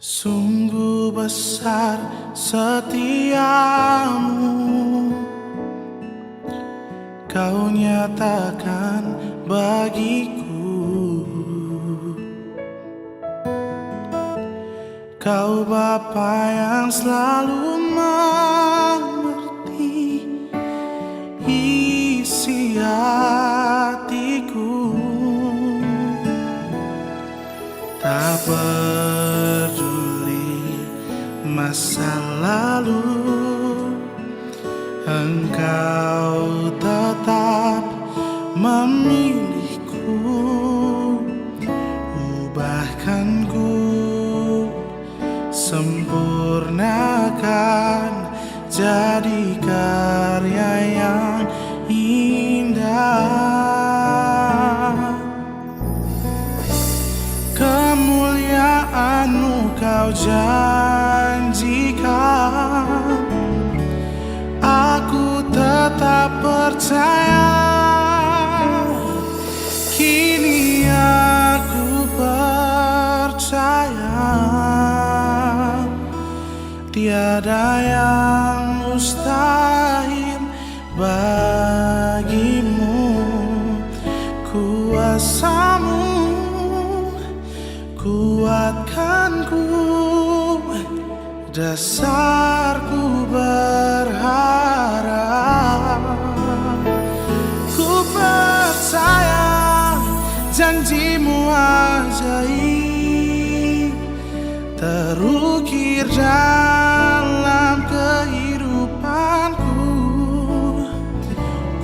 Sungguh besar setiamu, Kau nyatakan bagiku. Kau Bapa yang selalu mengerti isi hatiku. Tak peduli masa lalu, Engkau tetap memilihku. Ubahkan ku, sempurnakan jadi karya yang indah. Kemuliaan-Mu Kau janjikan, aku tetap percaya. Kini aku percaya, tiada yang mustahil bagimu. Kuasa-Mu kuatkanku, dasarku berharap. Ku percaya janji-Mu ajaib terukir dalam kehidupanku.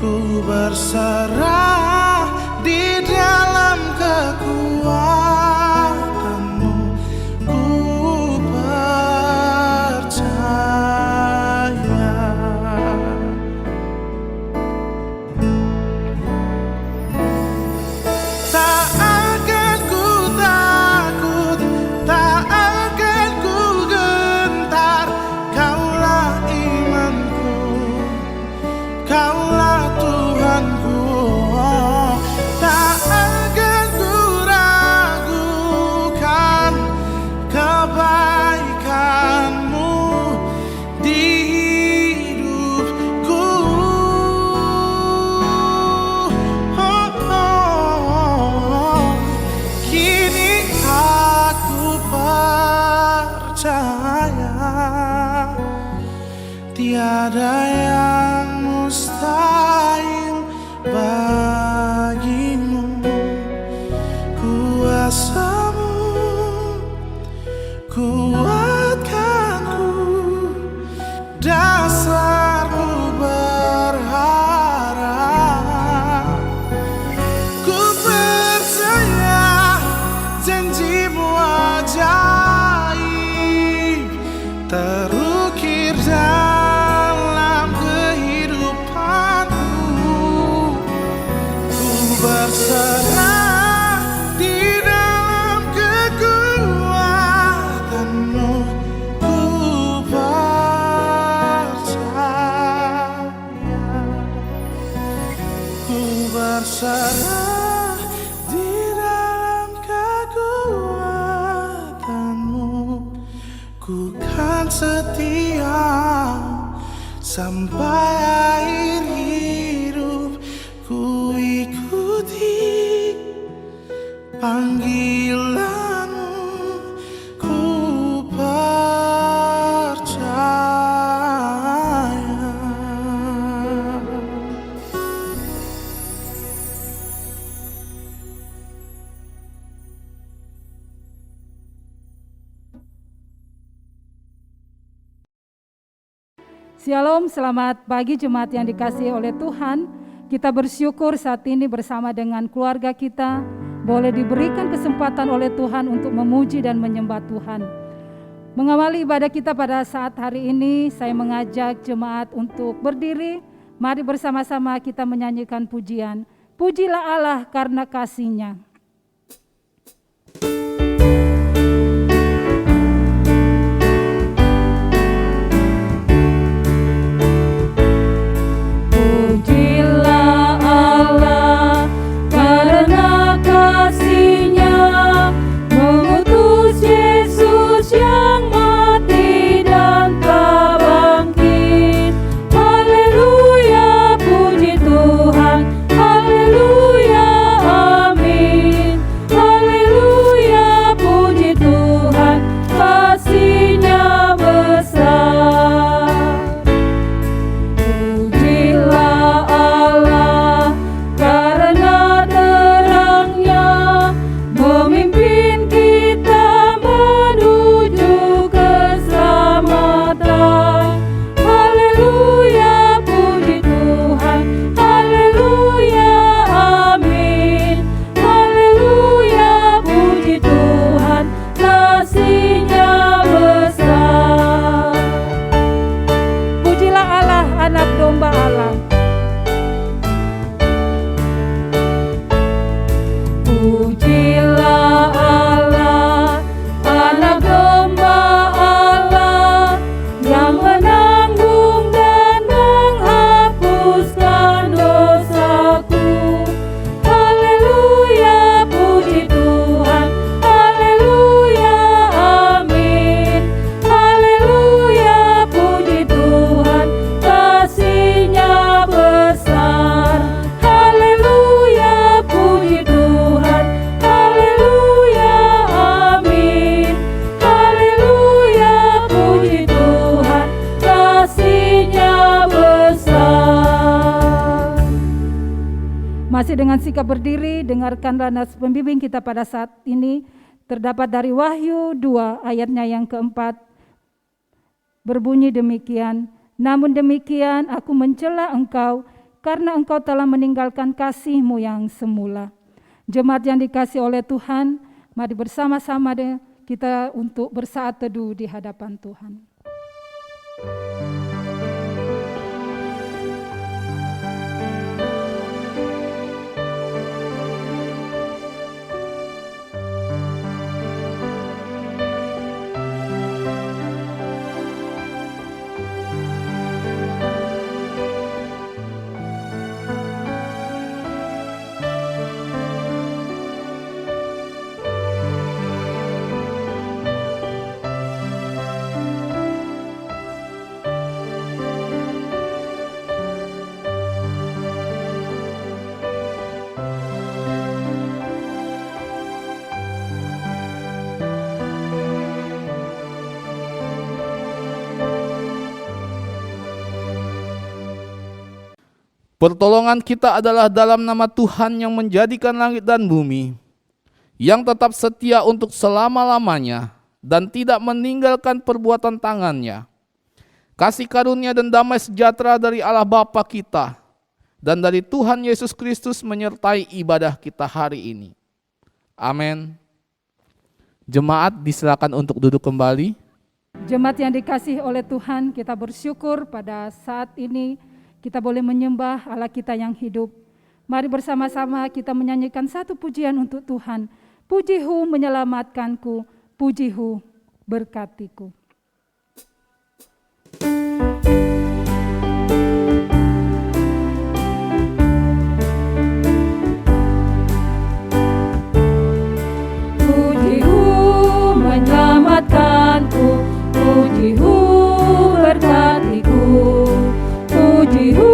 Ku berserah di dalam kekuatan-Mu. Ku percaya. Tak akan ku takut, tak akan ku gentar. Kaulah imanku, Kaulah Tuhanku. Tak akan ku ragukan kebaikan-Mu di hidupku. Kini aku percaya, tiada yang mustahil bagimu. Kuasa-Mu kuatkanku, dasarku berharap. Ku percaya janji-Mu ajaib terukir dalam kehidupanku. Ku berserah di dalam kekuatan-Mu. Ku percaya, ku berserah di dalam kekuatan-Mu. Ku kan setia sampai akhir hidup. Ku ikuti panggilan-Mu. Ku percaya. Shalom, selamat pagi jemaat yang dikasihi oleh Tuhan. Kita bersyukur saat ini bersama dengan keluarga kita boleh diberikan kesempatan oleh Tuhan untuk memuji dan menyembah Tuhan. Mengawali ibadah kita pada saat hari ini, saya mengajak jemaat untuk berdiri. Mari bersama-sama kita menyanyikan pujian. Pujilah Allah karena kasih-Nya. Pujilah Allah karena kasih-Nya mengutus Yesus yang Masih dengan sikap berdiri, dengarkanlah nas pembimbing kita pada saat ini. Terdapat dari Wahyu 2 ayatnya yang keempat. Berbunyi demikian, namun demikian aku mencela engkau karena engkau telah meninggalkan kasih-Mu yang semula. Jemaat yang dikasihi oleh Tuhan, mari bersama-sama kita untuk bersaat teduh di hadapan Tuhan. Pertolongan kita adalah dalam nama Tuhan yang menjadikan langit dan bumi, yang tetap setia untuk selama-lamanya dan tidak meninggalkan perbuatan tangannya. Kasih karunia dan damai sejahtera dari Allah Bapa kita dan dari Tuhan Yesus Kristus menyertai ibadah kita hari ini. Amin. Jemaat disilakan untuk duduk kembali. Jemaat yang dikasihi oleh Tuhan, kita bersyukur pada saat ini kita boleh menyembah Allah kita yang hidup. Mari bersama-sama kita menyanyikan satu pujian untuk Tuhan. Puji-Hu menyelamatkanku, puji-Hu berkatiku. Puji-Hu menyelamatkanku, puji-Hu berkatiku. Puji-Hu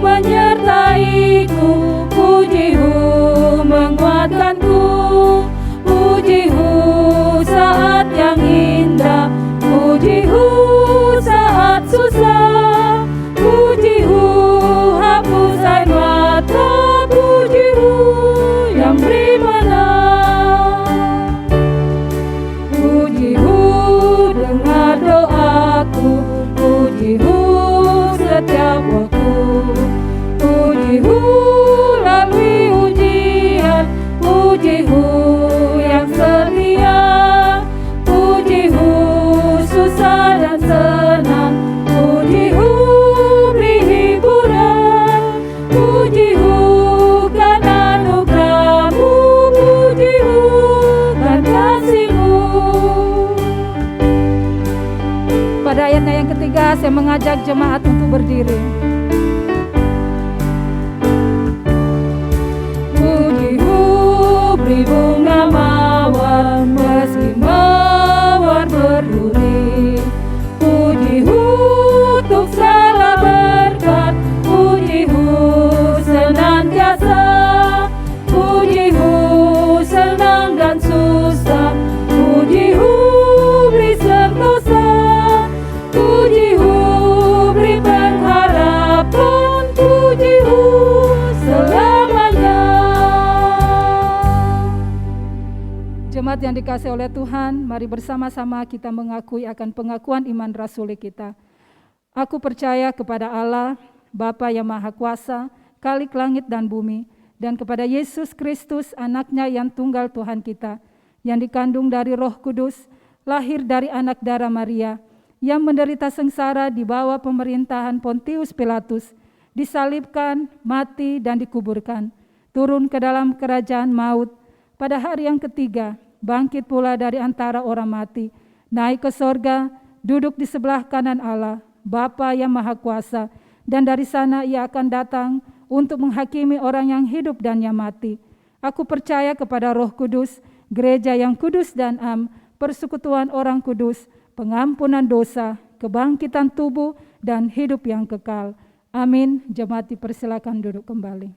menyertaiku, puji-Hu menguatkanku, puji-Hu saat yang indah, puji-Hu saat susah, puji-Hu hapus air mata, puji-Hu yang beri menang. Puji-Hu dengar doaku, puji-Hu setiap waktu, puji-Hu lalui ujian, puji-Hu yang setia, puji-Hu susah dan senang, puji-Hu beri hiburan, puji-Hu kan anugerah-Mu, puji-Hu kan kasih-Mu. Pada ayatnya yang ketiga, saya mengajak jemaat untuk berdiri. Puji-Hu beri bunga mawar meski mawar berduri, puji-Hu untuk segala berkat, puji-Hu senantiasa, puji-Hu senang dan susah, puji-Hu beri sentosa, puji-Hu beri pengharapan, puji-Hu selamanya. Jemaat yang dikasihi oleh Tuhan, mari bersama-sama kita mengakui akan pengakuan iman rasuli kita. Aku percaya kepada Allah, Bapa yang Maha Kuasa, Khalik langit dan bumi, dan kepada Yesus Kristus, anaknya yang tunggal Tuhan kita, yang dikandung dari Roh Kudus, lahir dari anak darah Maria, yang menderita sengsara di bawah pemerintahan Pontius Pilatus, disalibkan, mati, dan dikuburkan, turun ke dalam kerajaan maut, pada hari yang ketiga, bangkit pula dari antara orang mati, naik ke sorga, duduk di sebelah kanan Allah, Bapa yang Maha Kuasa, dan dari sana Ia akan datang untuk menghakimi orang yang hidup dan yang mati. Aku percaya kepada Roh Kudus, gereja yang kudus dan am, persekutuan orang kudus, pengampunan dosa, kebangkitan tubuh, dan hidup yang kekal. Amin. Jemaat dipersilakan duduk kembali.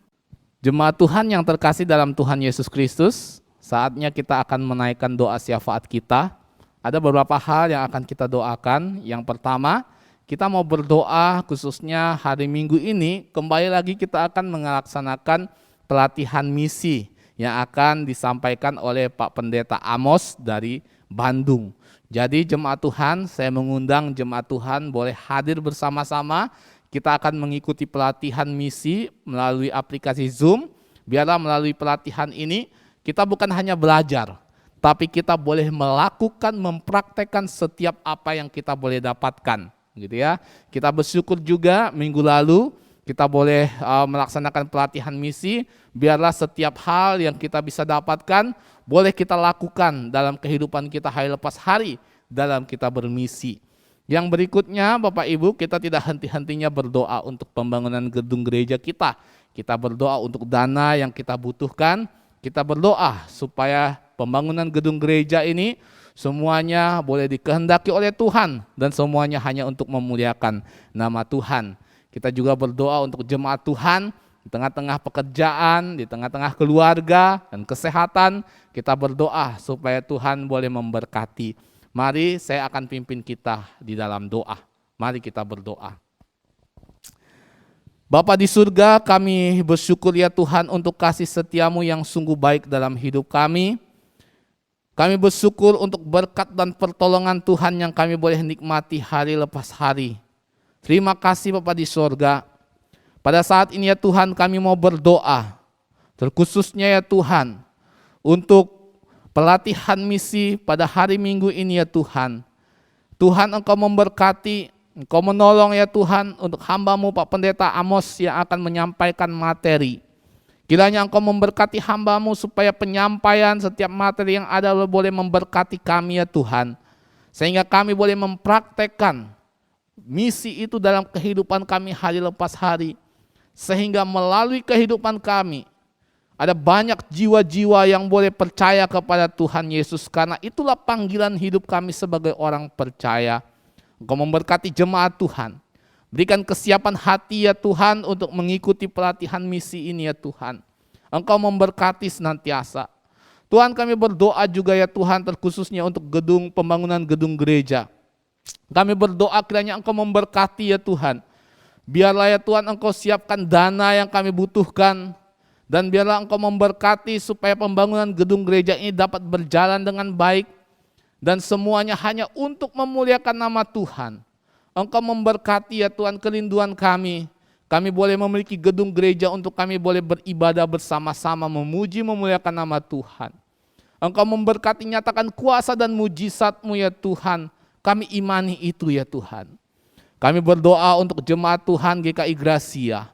Jemaat Tuhan yang terkasih dalam Tuhan Yesus Kristus, saatnya kita akan menaikkan doa syafaat kita. Ada beberapa hal yang akan kita doakan. Yang pertama, kita mau berdoa khususnya hari Minggu ini, kembali lagi kita akan melaksanakan pelatihan misi yang akan disampaikan oleh Pak Pendeta Amos dari Bandung. Jadi jemaat Tuhan, saya mengundang jemaat Tuhan boleh hadir bersama-sama. Kita akan mengikuti pelatihan misi melalui aplikasi Zoom. Biarlah melalui pelatihan ini kita bukan hanya belajar, tapi kita boleh melakukan, mempraktekkan setiap apa yang kita boleh dapatkan, gitu ya. Kita bersyukur juga minggu lalu kita boleh melaksanakan pelatihan misi. Biarlah setiap hal yang kita bisa dapatkan boleh kita lakukan dalam kehidupan kita hari lepas hari dalam kita bermisi. Yang berikutnya Bapak Ibu, kita tidak henti-hentinya berdoa untuk pembangunan gedung gereja kita. Kita berdoa untuk dana yang kita butuhkan. Kita berdoa supaya pembangunan gedung gereja ini semuanya boleh dikehendaki oleh Tuhan dan semuanya hanya untuk memuliakan nama Tuhan. Kita juga berdoa untuk jemaat Tuhan di tengah-tengah pekerjaan, di tengah-tengah keluarga dan kesehatan. Kita berdoa supaya Tuhan boleh memberkati. Mari saya akan pimpin kita di dalam doa. Mari kita berdoa. Bapa di surga, kami bersyukur ya Tuhan untuk kasih setiamu yang sungguh baik dalam hidup kami. Kami bersyukur untuk berkat dan pertolongan Tuhan yang kami boleh nikmati hari lepas hari. Terima kasih Bapa di surga. Pada saat ini ya Tuhan kami mau berdoa, terkhususnya ya Tuhan, untuk pelatihan misi pada hari Minggu ini ya Tuhan. Tuhan Engkau memberkati, Engkau menolong ya Tuhan untuk hamba-Mu Pak Pendeta Amos yang akan menyampaikan materi. Kiranya Engkau memberkati hamba-Mu supaya penyampaian setiap materi yang ada boleh memberkati kami ya Tuhan. Sehingga kami boleh mempraktekkan misi itu dalam kehidupan kami hari lepas hari. Sehingga melalui kehidupan kami ada banyak jiwa-jiwa yang boleh percaya kepada Tuhan Yesus. Karena itulah panggilan hidup kami sebagai orang percaya. Engkau memberkati jemaat Tuhan. Berikan kesiapan hati ya Tuhan untuk mengikuti pelatihan misi ini ya Tuhan. Engkau memberkati senantiasa. Tuhan kami berdoa juga ya Tuhan terkhususnya untuk pembangunan gedung gereja. Kami berdoa kiranya Engkau memberkati ya Tuhan. Biarlah ya Tuhan Engkau siapkan dana yang kami butuhkan. Dan biarlah Engkau memberkati supaya pembangunan gedung gereja ini dapat berjalan dengan baik. Dan semuanya hanya untuk memuliakan nama Tuhan. Engkau memberkati ya Tuhan kerinduan kami. Kami boleh memiliki gedung gereja untuk kami boleh beribadah bersama-sama memuji memuliakan nama Tuhan. Engkau memberkati nyatakan kuasa dan mujizat-Mu ya Tuhan. Kami imani itu ya Tuhan. Kami berdoa untuk jemaat Tuhan GKI Gracia.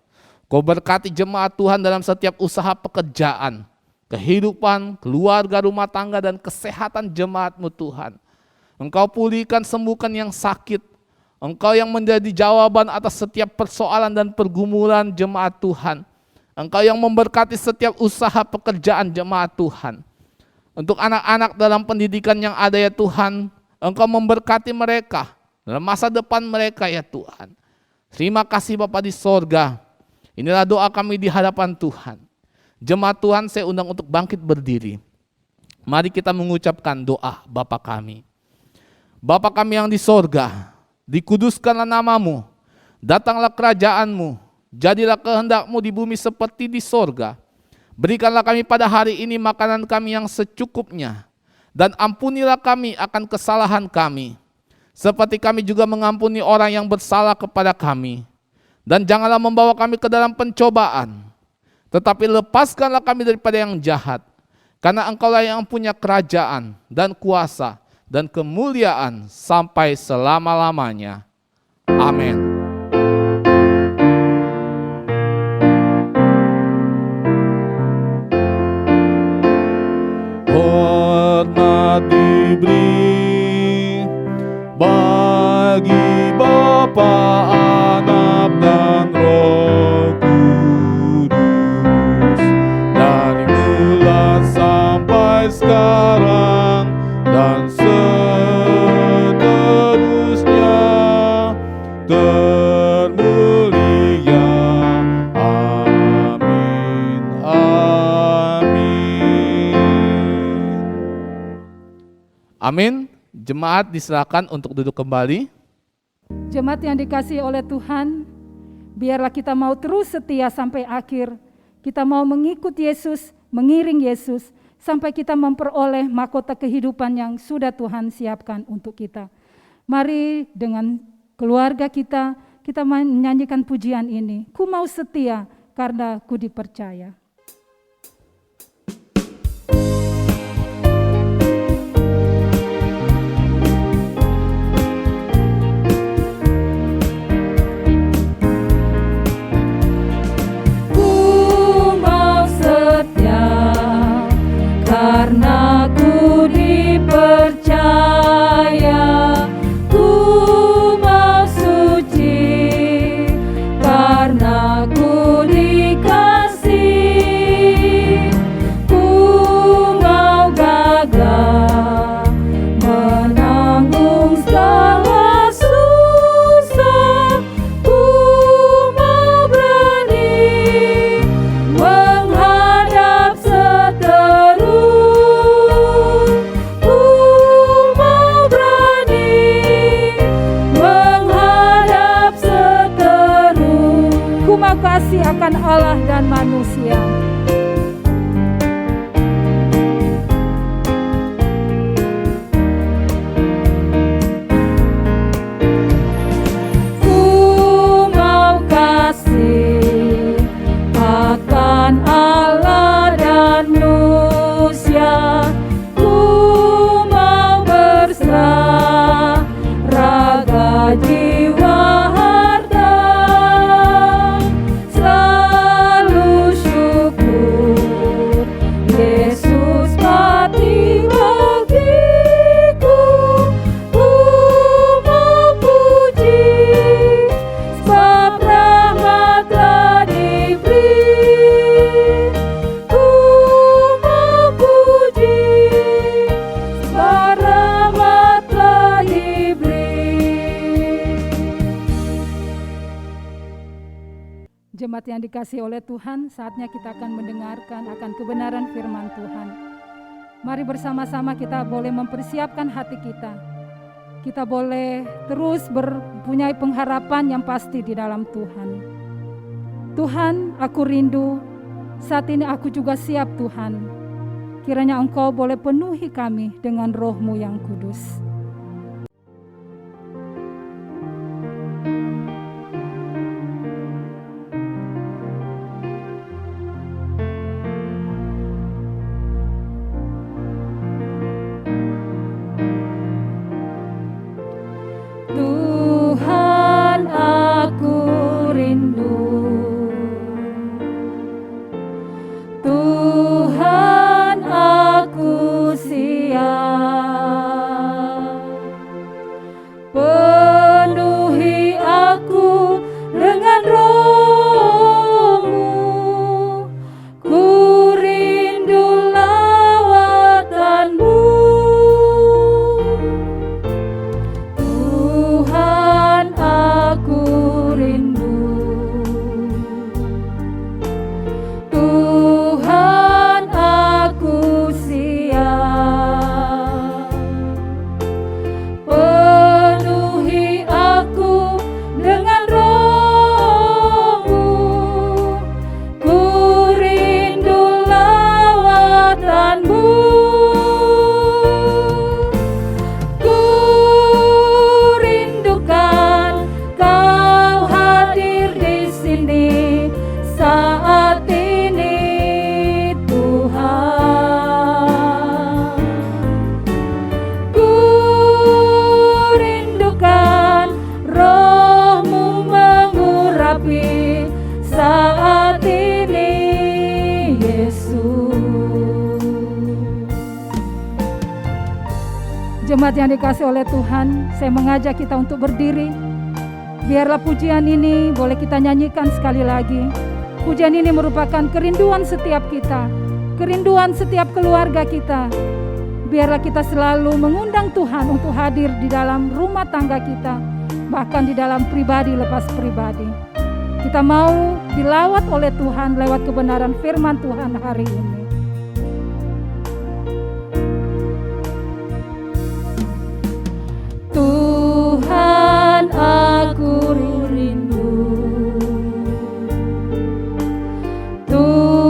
Kau berkati jemaat Tuhan dalam setiap usaha pekerjaan, kehidupan, keluarga, rumah tangga, dan kesehatan jemaat-Mu Tuhan. Engkau pulihkan, sembuhkan yang sakit. Engkau yang menjadi jawaban atas setiap persoalan dan pergumulan jemaat Tuhan. Engkau yang memberkati setiap usaha pekerjaan jemaat Tuhan. Untuk anak-anak dalam pendidikan yang ada ya Tuhan, Engkau memberkati mereka dalam masa depan mereka ya Tuhan. Terima kasih Bapa di sorga. Inilah doa kami di hadapan Tuhan. Jemaat Tuhan saya undang untuk bangkit berdiri. Mari kita mengucapkan doa Bapa kami. Bapa kami yang di sorga, dikuduskanlah nama-Mu, datanglah kerajaan-Mu, jadilah kehendak-Mu di bumi seperti di sorga. Berikanlah kami pada hari ini makanan kami yang secukupnya, dan ampunilah kami akan kesalahan kami, seperti kami juga mengampuni orang yang bersalah kepada kami. Dan janganlah membawa kami ke dalam pencobaan, tetapi lepaskanlah kami daripada yang jahat. Karena Engkaulah yang punya kerajaan dan kuasa dan kemuliaan sampai selama-lamanya. Amin. Hormat diberi bagi Bapa, Anak, dan Roh Kudus, dari mula sampai sekarang dan seterusnya, termulia. Amin, amin. Amin. Jemaat disilakan untuk duduk kembali. Jemaat yang dikasihi oleh Tuhan, biarlah kita mau terus setia sampai akhir. Kita mau mengikut Yesus, mengiring Yesus, sampai kita memperoleh mahkota kehidupan yang sudah Tuhan siapkan untuk kita. Mari dengan keluarga kita menyanyikan pujian ini. Ku mau setia karena ku dipercaya. Karena ku dipercaya, ku mau suci. Karena ku dikasih, ku mau gagah menanggung segala susah. Ku mau berani menghadap seteru. Kasih akan Allah dan manusia. Ku mau kasih akan Allah dan manusia. Ku mau berserah raga jiwa. Jemaat yang dikasihi oleh Tuhan, saatnya kita akan mendengarkan akan kebenaran firman Tuhan. Mari bersama-sama kita boleh mempersiapkan hati kita. Kita boleh terus mempunyai pengharapan yang pasti di dalam Tuhan. Tuhan, aku rindu, saat ini aku juga siap Tuhan. Kiranya Engkau boleh penuhi kami dengan Roh-Mu yang kudus. Tuhan, aku rindu. Tuhan, aku siap. Penuhi aku dengan Roh-Mu. Ku rindu lawatan-Mu. Tuhan, aku rindu. Tuhan, aku siap. Penuhi aku dengan Roh-Mu. Ku rindu lawatan-Mu. Ku rindukan Kau hadir di sini saat ini, Tuhan. Ku rindukan Roh-Mu mengurapi saat ini, Yesus. Jemaat yang dikasihi oleh Tuhan, saya mengajak kita untuk berdiri. Biarlah pujian ini boleh kita nyanyikan sekali lagi. Pujian ini merupakan kerinduan setiap kita, kerinduan setiap keluarga kita. Biarlah kita selalu mengundang Tuhan untuk hadir di dalam rumah tangga kita, bahkan di dalam pribadi lepas pribadi. Kita mau dilawat oleh Tuhan lewat kebenaran firman Tuhan hari ini. Tuhan, aku rindu. Tuhan,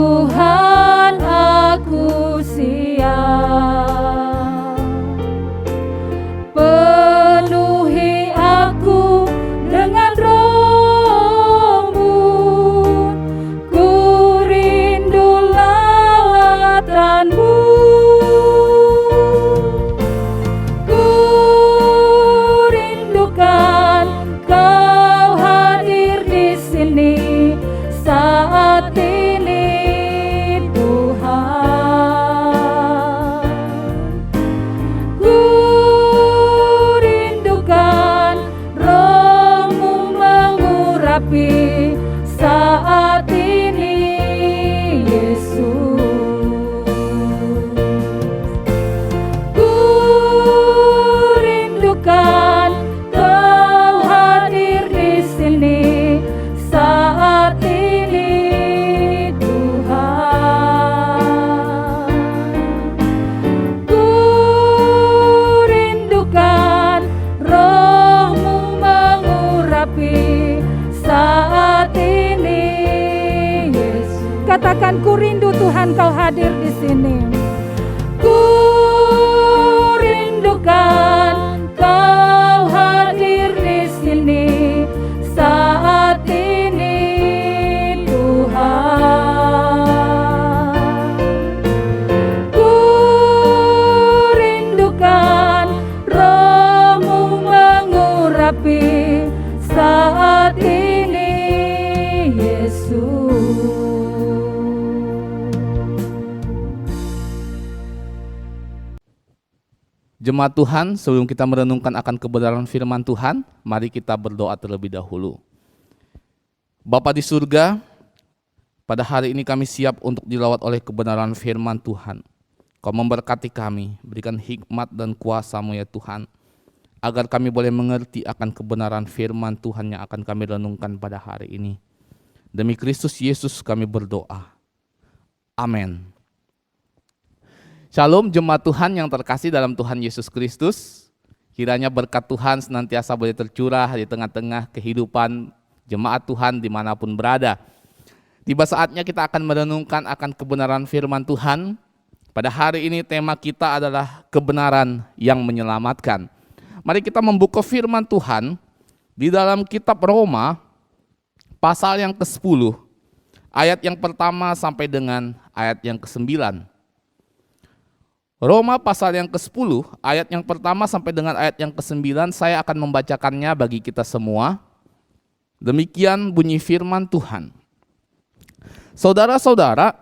katakan, ku rindu Tuhan Kau hadir di sini. Ku rindukan Kau hadir di sini saat ini Tuhan. Ku rindukan Roh-Mu mengurapi saat ini Yesus. Jemaat Tuhan, sebelum kita merenungkan akan kebenaran firman Tuhan, mari kita berdoa terlebih dahulu. Bapa di surga, pada hari ini kami siap untuk dilawat oleh kebenaran firman Tuhan. Kau memberkati kami, berikan hikmat dan kuasa-Mu ya Tuhan, agar kami boleh mengerti akan kebenaran firman Tuhan yang akan kami renungkan pada hari ini. Demi Kristus Yesus kami berdoa. Amin. Shalom jemaat Tuhan yang terkasih dalam Tuhan Yesus Kristus. Kiranya berkat Tuhan senantiasa boleh tercurah di tengah-tengah kehidupan jemaat Tuhan dimanapun berada. Tiba saatnya kita akan merenungkan akan kebenaran firman Tuhan. Pada hari ini tema kita adalah kebenaran yang menyelamatkan. Mari kita membuka firman Tuhan di dalam kitab Roma pasal yang ke-10, ayat yang pertama sampai dengan ayat yang ke-9. Roma pasal yang ke-10, ayat yang pertama sampai dengan ayat yang ke-9, saya akan membacakannya bagi kita semua. Demikian bunyi firman Tuhan. Saudara-saudara,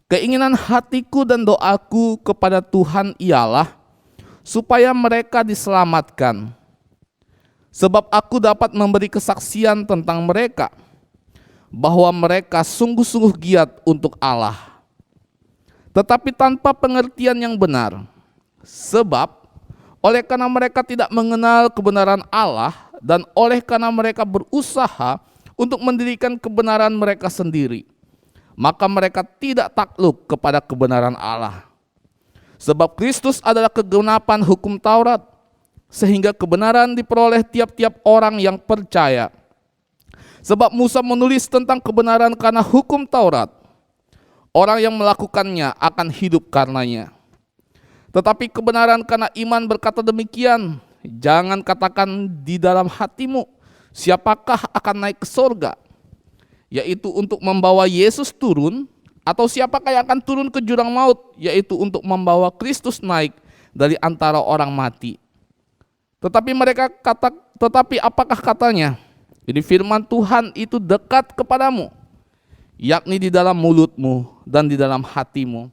keinginan hatiku dan doaku kepada Tuhan ialah supaya mereka diselamatkan. Sebab aku dapat memberi kesaksian tentang mereka, bahwa mereka sungguh-sungguh giat untuk Allah, tetapi tanpa pengertian yang benar. Sebab oleh karena mereka tidak mengenal kebenaran Allah, dan oleh karena mereka berusaha untuk mendirikan kebenaran mereka sendiri, maka mereka tidak takluk kepada kebenaran Allah. Sebab Kristus adalah kegenapan hukum Taurat, sehingga kebenaran diperoleh tiap-tiap orang yang percaya. Sebab Musa menulis tentang kebenaran karena hukum Taurat, orang yang melakukannya akan hidup karenanya. Tetapi kebenaran karena iman berkata demikian, jangan katakan di dalam hatimu, siapakah akan naik ke sorga, yaitu untuk membawa Yesus turun, atau siapakah yang akan turun ke jurang maut, yaitu untuk membawa Kristus naik dari antara orang mati. Tetapi apakah katanya? Jadi firman Tuhan itu dekat kepadamu, yakni di dalam mulutmu dan di dalam hatimu.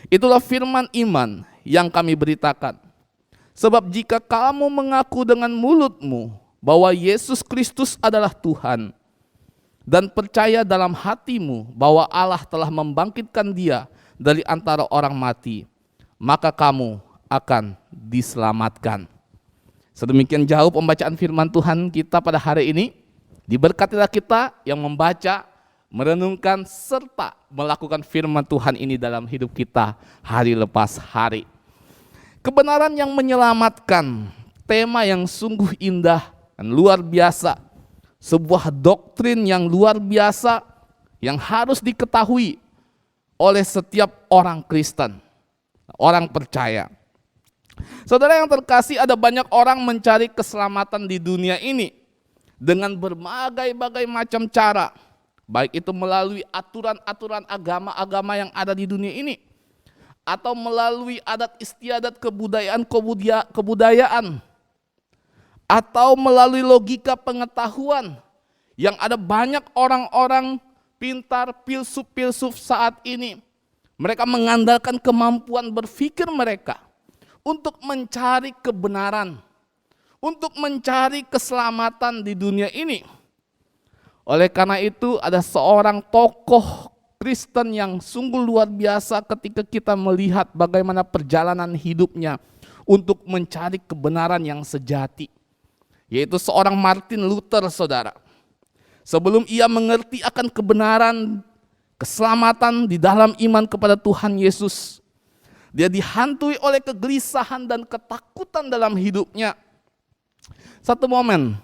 Itulah firman iman yang kami beritakan. Sebab jika kamu mengaku dengan mulutmu bahwa Yesus Kristus adalah Tuhan, dan percaya dalam hatimu bahwa Allah telah membangkitkan Dia dari antara orang mati, maka kamu akan diselamatkan. Sedemikian jauh pembacaan firman Tuhan kita pada hari ini. Diberkatilah kita yang membaca, merenungkan, serta melakukan firman Tuhan ini dalam hidup kita hari lepas hari. Kebenaran yang menyelamatkan, tema yang sungguh indah dan luar biasa. Sebuah doktrin yang luar biasa yang harus diketahui oleh setiap orang Kristen, orang percaya. Saudara yang terkasih, ada banyak orang mencari keselamatan di dunia ini dengan berbagai-bagai macam cara. Baik itu melalui aturan-aturan agama-agama yang ada di dunia ini, atau melalui adat istiadat kebudayaan, atau melalui logika pengetahuan yang ada banyak orang-orang pintar, filsuf saat ini. Mereka mengandalkan kemampuan berpikir mereka untuk mencari kebenaran, untuk mencari keselamatan di dunia ini. Oleh karena itu ada seorang tokoh Kristen yang sungguh luar biasa ketika kita melihat bagaimana perjalanan hidupnya untuk mencari kebenaran yang sejati, yaitu seorang Martin Luther, saudara. Sebelum ia mengerti akan kebenaran keselamatan di dalam iman kepada Tuhan Yesus, dia dihantui oleh kegelisahan dan ketakutan dalam hidupnya. Satu momen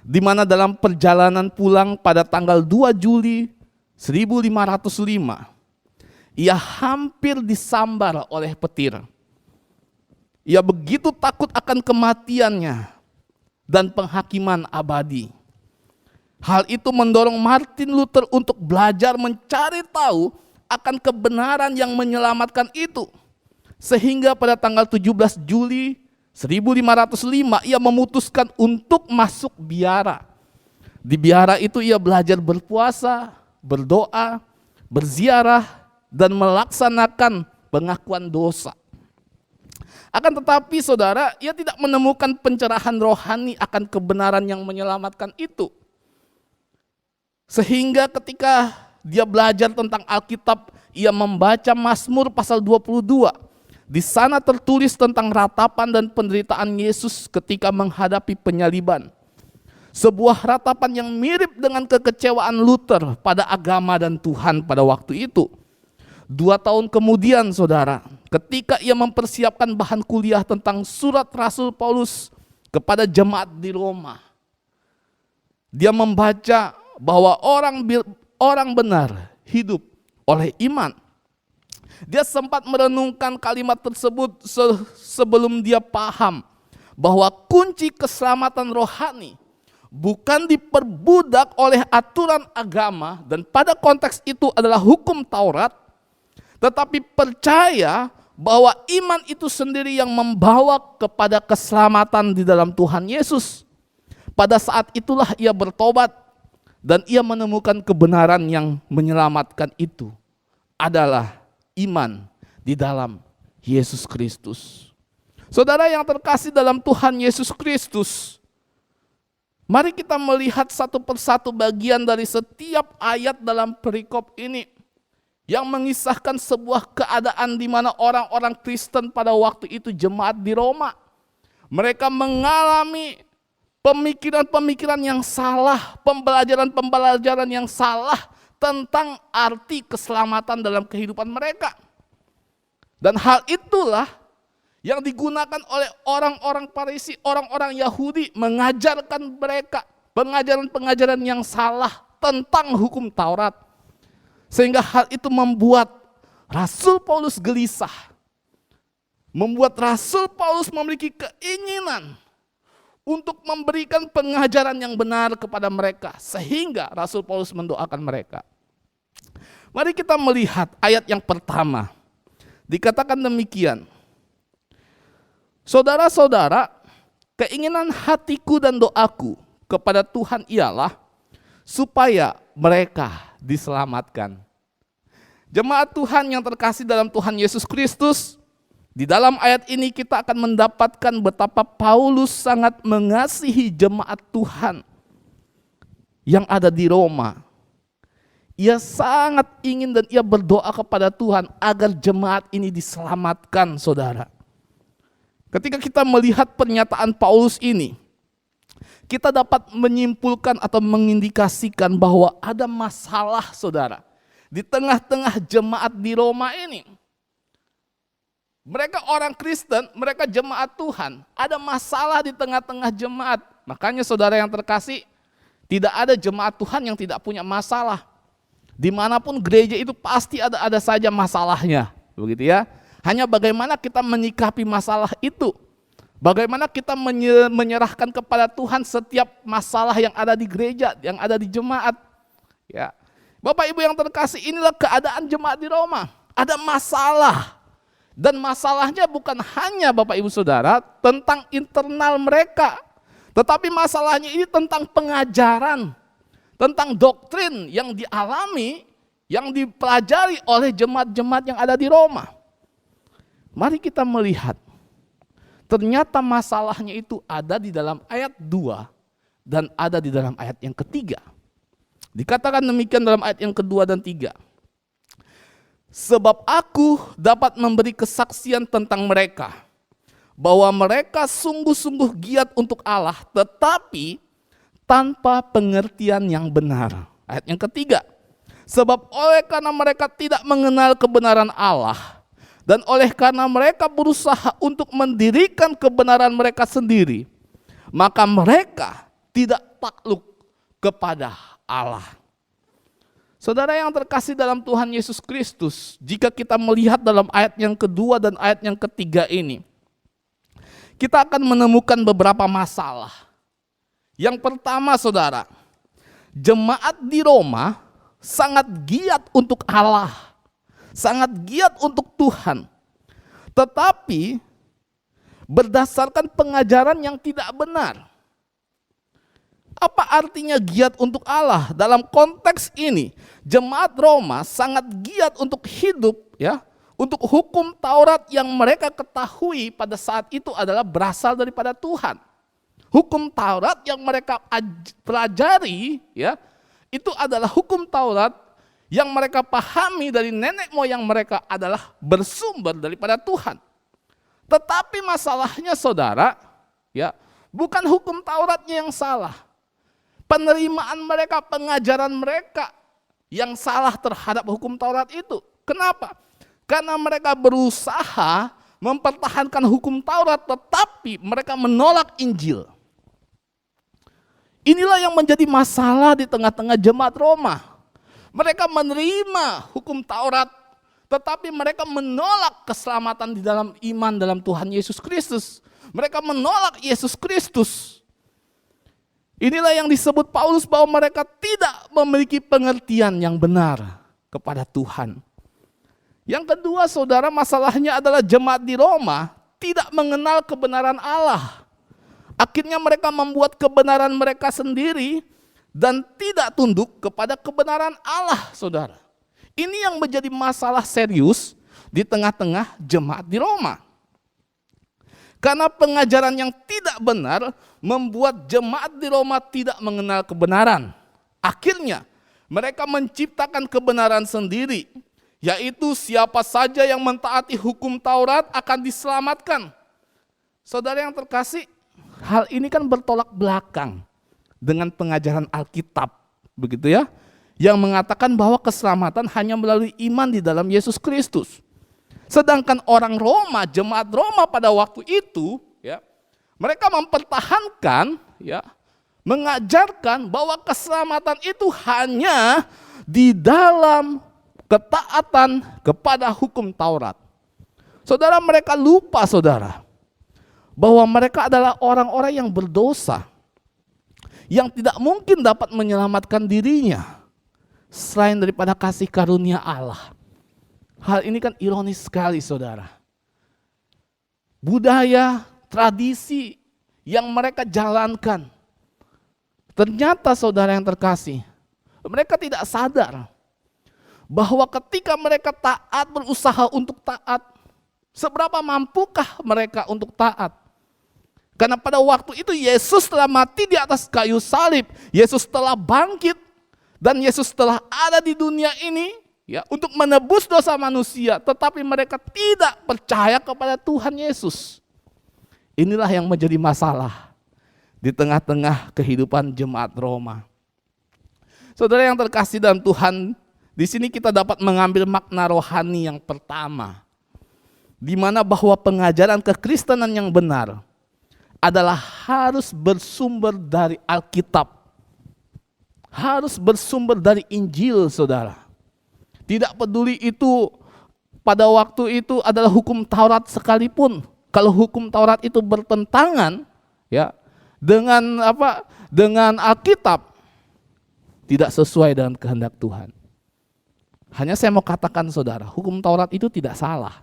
di mana dalam perjalanan pulang pada tanggal 2 Juli 1505, ia hampir disambar oleh petir. Ia begitu takut akan kematiannya dan penghakiman abadi. Hal itu mendorong Martin Luther untuk belajar mencari tahu akan kebenaran yang menyelamatkan itu. Sehingga pada tanggal 17 Juli 1505 ia memutuskan untuk masuk biara. Di biara itu ia belajar berpuasa, berdoa, berziarah, dan melaksanakan pengakuan dosa. Akan tetapi saudara, ia tidak menemukan pencerahan rohani akan kebenaran yang menyelamatkan itu. Sehingga ketika dia belajar tentang Alkitab, ia membaca Mazmur pasal 22. Di sana tertulis tentang ratapan dan penderitaan Yesus ketika menghadapi penyaliban. Sebuah ratapan yang mirip dengan kekecewaan Luther pada agama dan Tuhan pada waktu itu. 2 tahun kemudian saudara, ketika ia mempersiapkan bahan kuliah tentang surat Rasul Paulus kepada jemaat di Roma, dia membaca bahwa orang benar hidup oleh iman. Dia sempat merenungkan kalimat tersebut sebelum dia paham bahwa kunci keselamatan rohani bukan diperbudak oleh aturan agama, dan pada konteks itu adalah hukum Taurat, tetapi percaya bahwa iman itu sendiri yang membawa kepada keselamatan di dalam Tuhan Yesus. Pada saat itulah ia bertobat dan ia menemukan kebenaran yang menyelamatkan itu adalah iman di dalam Yesus Kristus. Saudara yang terkasih dalam Tuhan Yesus Kristus, mari kita melihat satu persatu bagian dari setiap ayat dalam perikop ini yang mengisahkan sebuah keadaan di mana orang-orang Kristen pada waktu itu jemaat di Roma. Mereka mengalami pemikiran-pemikiran yang salah, pembelajaran-pembelajaran yang salah tentang arti keselamatan dalam kehidupan mereka. Dan hal itulah yang digunakan oleh orang-orang Farisi, orang-orang Yahudi mengajarkan mereka pengajaran-pengajaran yang salah tentang hukum Taurat. Sehingga hal itu membuat Rasul Paulus gelisah. Membuat Rasul Paulus memiliki keinginan untuk memberikan pengajaran yang benar kepada mereka. Sehingga Rasul Paulus mendoakan mereka. Mari kita melihat ayat yang pertama. Dikatakan demikian. Saudara-saudara, keinginan hatiku dan doaku kepada Tuhan ialah supaya mereka diselamatkan. Jemaat Tuhan yang terkasih dalam Tuhan Yesus Kristus, di dalam ayat ini kita akan mendapatkan betapa Paulus sangat mengasihi jemaat Tuhan yang ada di Roma. Ia sangat ingin dan ia berdoa kepada Tuhan agar jemaat ini diselamatkan, saudara. Ketika kita melihat pernyataan Paulus ini, kita dapat menyimpulkan atau mengindikasikan bahwa ada masalah, saudara, di tengah-tengah jemaat di Roma ini. Mereka orang Kristen, mereka jemaat Tuhan, ada masalah di tengah-tengah jemaat. Makanya saudara yang terkasih, tidak ada jemaat Tuhan yang tidak punya masalah. Dimanapun gereja itu pasti ada saja masalahnya, begitu ya. Hanya bagaimana kita menyikapi masalah itu. Bagaimana kita menyerahkan kepada Tuhan setiap masalah yang ada di gereja, yang ada di jemaat. Ya. Bapak Ibu yang terkasih, inilah keadaan jemaat di Roma. Ada masalah. Dan masalahnya bukan hanya Bapak Ibu Saudara tentang internal mereka. Tetapi masalahnya ini tentang pengajaran. Tentang doktrin yang dialami, yang dipelajari oleh jemaat-jemaat yang ada di Roma. Mari kita melihat. Ternyata masalahnya itu ada di dalam ayat 2 dan ada di dalam ayat yang ketiga. Dikatakan demikian dalam ayat yang kedua dan 3. Sebab aku dapat memberi kesaksian tentang mereka, bahwa mereka sungguh-sungguh giat untuk Allah, tetapi tanpa pengertian yang benar. Ayat yang ketiga. Sebab oleh karena mereka tidak mengenal kebenaran Allah, dan oleh karena mereka berusaha untuk mendirikan kebenaran mereka sendiri, maka mereka tidak takluk kepada Allah. Saudara yang terkasih dalam Tuhan Yesus Kristus, jika kita melihat dalam ayat yang kedua dan ayat yang ketiga ini, kita akan menemukan beberapa masalah. Yang pertama, saudara, jemaat di Roma sangat giat untuk Allah, sangat giat untuk Tuhan, tetapi berdasarkan pengajaran yang tidak benar. Apa artinya giat untuk Allah? Dalam konteks ini, jemaat Roma sangat giat untuk hidup, ya, untuk hukum Taurat yang mereka ketahui pada saat itu adalah berasal daripada Tuhan. Hukum Taurat yang mereka pelajari, ya, itu adalah hukum Taurat yang mereka pahami dari nenek moyang mereka adalah bersumber daripada Tuhan. Tetapi masalahnya, saudara, ya, bukan hukum Tauratnya yang salah. Penerimaan mereka, pengajaran mereka yang salah terhadap hukum Taurat itu. Kenapa? Karena mereka berusaha mempertahankan hukum Taurat, tetapi mereka menolak Injil. Inilah yang menjadi masalah di tengah-tengah jemaat Roma. Mereka menerima hukum Taurat, tetapi mereka menolak keselamatan di dalam iman dalam Tuhan Yesus Kristus. Mereka menolak Yesus Kristus. Inilah yang disebut Paulus bahwa mereka tidak memiliki pengertian yang benar kepada Tuhan. Yang kedua, saudara, masalahnya adalah jemaat di Roma tidak mengenal kebenaran Allah. Akhirnya mereka membuat kebenaran mereka sendiri dan tidak tunduk kepada kebenaran Allah, saudara. Ini yang menjadi masalah serius di tengah-tengah jemaat di Roma. Karena pengajaran yang tidak benar membuat jemaat di Roma tidak mengenal kebenaran. Akhirnya mereka menciptakan kebenaran sendiri, yaitu siapa saja yang mentaati hukum Taurat akan diselamatkan. Saudara yang terkasih, hal ini kan bertolak belakang dengan pengajaran Alkitab, begitu ya, yang mengatakan bahwa keselamatan hanya melalui iman di dalam Yesus Kristus. Sedangkan orang Roma, jemaat Roma pada waktu itu, ya, mereka mempertahankan, ya, mengajarkan bahwa keselamatan itu hanya di dalam ketaatan kepada hukum Taurat. Saudara, mereka lupa, saudara, bahwa mereka adalah orang-orang yang berdosa, yang tidak mungkin dapat menyelamatkan dirinya selain daripada kasih karunia Allah. Hal ini kan ironis sekali, saudara. Budaya, tradisi yang mereka jalankan, ternyata, saudara yang terkasih, mereka tidak sadar bahwa ketika mereka taat, berusaha untuk taat, seberapa mampukah mereka untuk taat? Karena pada waktu itu Yesus telah mati di atas kayu salib, Yesus telah bangkit, dan Yesus telah ada di dunia ini, ya, untuk menebus dosa manusia, tetapi mereka tidak percaya kepada Tuhan Yesus. Inilah yang menjadi masalah di tengah-tengah kehidupan jemaat Roma. Saudara yang terkasih dalam Tuhan, di sini kita dapat mengambil makna rohani yang pertama, di mana bahwa pengajaran kekristenan yang benar adalah harus bersumber dari Alkitab, harus bersumber dari Injil, saudara. Tidak peduli itu pada waktu itu adalah hukum Taurat sekalipun. Kalau hukum Taurat itu bertentangan, ya, dengan apa? Dengan Alkitab, tidak sesuai dengan kehendak Tuhan. Hanya saya mau katakan, saudara, hukum Taurat itu tidak salah.